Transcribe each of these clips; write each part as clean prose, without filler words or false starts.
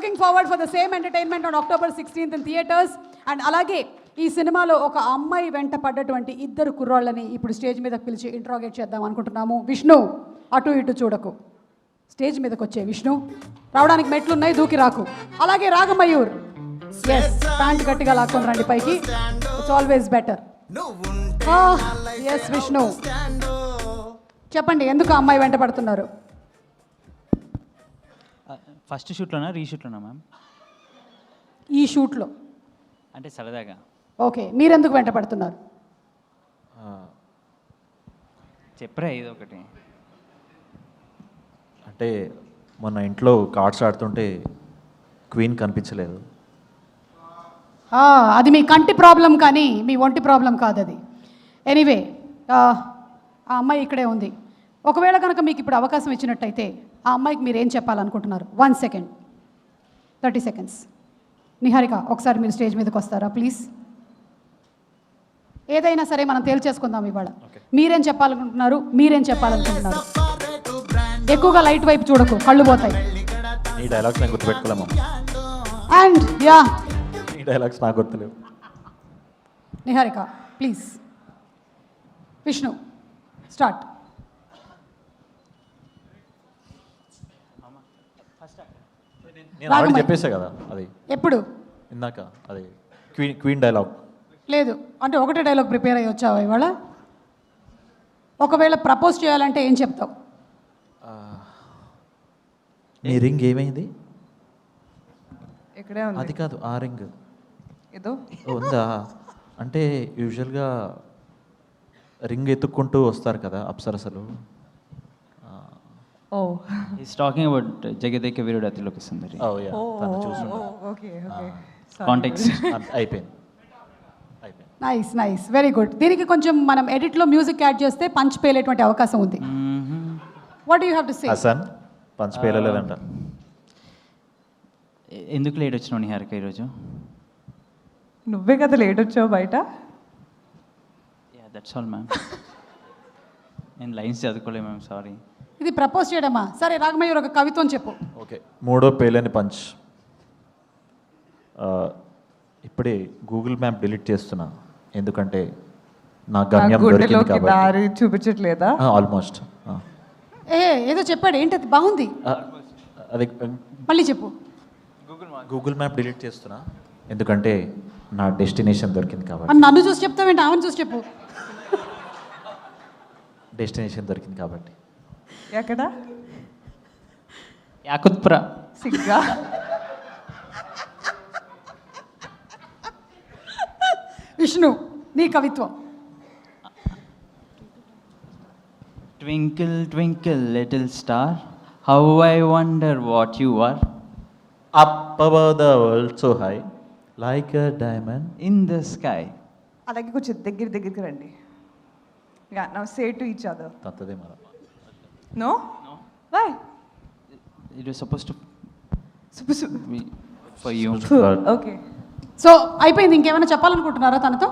Looking forward for the same entertainment on October 16th in theaters. And అలాగే ఈ సినిమాలో ఒక అమ్మాయి వెంట పడ్డటువంటి ఇద్దరు కుర్రాళ్ళని ఇప్పుడు స్టేజ్ మీదకి పిలిచి ఇంట్రాగేట్ చేద్దాం అనుకుంటున్నాము. విష్ణు, అటు ఇటు చూడకు, స్టేజ్ మీదకి వచ్చే విష్ణు. రావడానికి మెట్లున్నాయి, దూకి రాకు. అలాగే రాగమయూర్, ఎస్, ప్యాంట్ గట్టిగా లాక్కొని రండి పైకి, it's always better. Yes Vishnu, చెప్పండి ఎందుకు ఆ అమ్మాయి వెంట పడుతున్నారు? ఫస్ట్ షూట్లోనా రీషూట్లోనా మ్యామ్? ఈ షూట్లో అంటే సరదాగా. ఓకే, మీరెందుకు వెంట పడుతున్నారు? చెప్పరా ఏదో ఒకటి. అంటే మొన్న ఇంట్లో కార్డ్స్ ఆడుతుంటే క్వీన్ కనిపించలేదు. అది మీ కంటి ప్రాబ్లం కానీ మీ ఒంటి ప్రాబ్లం కాదు అది. ఎనీవే, ఆ అమ్మాయి ఇక్కడే ఉంది. ఒకవేళ కనుక మీకు ఇప్పుడు అవకాశం ఇచ్చినట్టయితే ఆ అమ్మాయికి మీరు ఏం చెప్పాలనుకుంటున్నారు? 1 second, 30 seconds. నిహారిక, ఒకసారి మీరు స్టేజ్ మీదకి వస్తారా ప్లీజ్? ఏదైనా సరే మనం తేల్చేసుకుందాం ఇవాళ. మీరేం చెప్పాలనుకుంటున్నారు? ఎక్కువగా లైట్ వైపు చూడకు, కళ్ళు పోతాయి. ఈ డైలాగ్స్ నేను గుర్తుపెట్టుకోలేమా? అండ్ యా, ఈ డైలాగ్స్ నాకు గుర్తులేవు. నిహారిక ప్లీజ్. విష్ణు స్టార్ట్. నేను ఆల్రెడీ చెప్పేసా కదా అది. ఎప్పుడు? ఇందాక అది క్వీన్ డైలాగ్. లేదు అంటే ఒకటే డైలాగ్ ప్రిపేర్ అయ్యి వచ్చావా ఇవాళ? ఒకవేళ ప్రపోజ్ చేయాలంటే ఏం చెప్తావు? మీ రింగ్ ఏమైంది? ఇక్కడే ఉంది. అది కాదు, ఆ రింగ్ ఏదో ఉందా అంటే యూజువల్గా రింగ్ ఎత్తుక్కుంటూ వస్తారు కదా అప్సరసలు. Oh is talking about Jagadeka Veerudu Athiloka Sundari. Okay okay, context అయిపోయింది. Nice nice, very good. దీనికి కొంచెం మనం ఎడిట్లో మ్యూజిక్ యాడ్ చేస్తే పంచ్ పేలేటువంటి అవకాశం ఉంది. What you have to say? Hasan punch పేలలేదంట. ఎందుకు లేట్ వచ్చినావు నిహారిక ఈరోజు? నువ్వే కదా లేట్ వచ్చావు బయట. Yeah that's all ma'am. నేను లైన్స్ చదువుకోలేము మ్యామ్, సారీ. ఇది ప్రపోజ్ చేయడమా? సరే రాగమయూర్, ఒక కవిత్వం చెప్పు. ఓకే, మూడో పేలని పంచ్. ఇప్పుడే గూగుల్ మ్యాప్ డిలీట్ చేస్తున్నా, ఎందుకంటే నా గమ్యం దొరికింది కాబట్టి. దారి చూపించట్లేదా? ఆల్మోస్ట్. ఏదో చెప్పాడు, ఏంటది? బాగుంది, అది మళ్ళీ చెప్పు. గూగుల్ మ్యాప్ డిలీట్ చేస్తున్నా ఎందుకంటే నా డెస్టినేషన్ దొరికింది కాబట్టి. నన్ను చూసి చెప్తావేంటి? ఆమెను చూసి చెప్పు. డెస్టినేషన్ దొరికింది కాబట్టి. ఎక్కడ? యాకుత్పుర. సిగ్గా. విష్ణు, నీ కవిత్వం. Twinkle twinkle little star, how I wonder what you are, up above the world so high like a diamond in the sky. అలాగే కొంచెం దగ్గరికి రండి. Yeah, now say to each other. తత్తదే మన. No why? It was supposed to be for you. Okay, so అయిపోయింది. ఇంకేమైనా చెప్పాలనుకుంటున్నారా తనతో?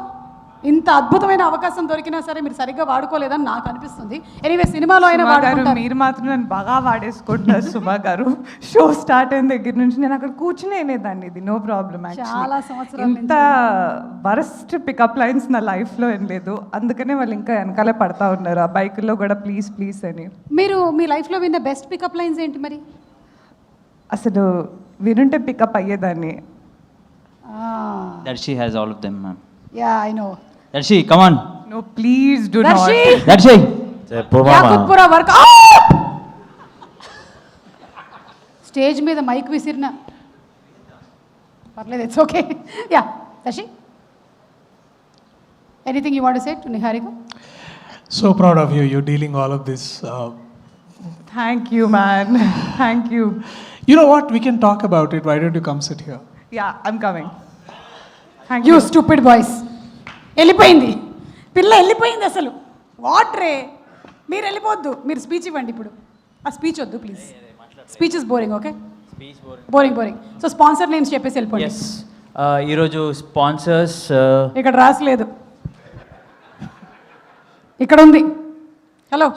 ఇంత అద్భుతమైన అవకాశం దొరికినా సరే మీరు సరిగ్గా వాడుకోలేదని నాకు అనిపిస్తుంది. ఎనీవే, సినిమాలో అయినా వాడుకుంటారు. మీరు మాత్రం నన్ను బాగా వాడేసుకుంటున్నారు సుమా గారు. షో స్టార్ట్ అయిన దగ్గర నుంచి నేను అక్కడ కూర్చుని అనేదాన్ని. ఇది నో ప్రాబ్లం. చాలా సంవత్సరాల ఇంత వరస్ట్ పికప్ లైన్స్ నా లైఫ్లో ఏం లేదు. అందుకనే వాళ్ళు ఇంకా వెనకాలే పడతా ఉన్నారు ఆ బైకుల్లో కూడా, ప్లీజ్ ప్లీజ్ అని. మీరు మీ లైఫ్లో విన్న బెస్ట్ పికప్ లైన్స్ ఏంటి మరి? అసలు వినుంటే పికప్ అయ్యేదాన్ని. Darshi has all of them ma'am. Yeah I know. Darshi come on. No please do not. Darshi, Darshi చెప్పు మామ. యాకుత్పుర వర్క్. స్టేజ్ మీద మైక్ విసిరిన పర్లేదు, it's okay. Yeah Darshi, anything you want to say to Niharika? So proud of you. You're dealing all of this. Thank you man, thank you. You know what? We can talk about it. Why don't you come sit here? Yeah I'm coming. Thank you you. Stupid boys. వెళ్ళిపోయింది పిల్ల, వెళ్ళిపోయింది అసలు. What రే, మీరు వెళ్ళిపోవద్దు. మీరు speech ఇవ్వండి ఇప్పుడు. ఆ speech వద్దు please. Speech is boring. Okay, boring. So sponsor names చెప్పేసి వెళ్ళిపోండి. ఎస్, ఈరోజు స్పాన్సర్స్ ఇక్కడ రాసలేదు, ఇక్కడ ఉంది. హలో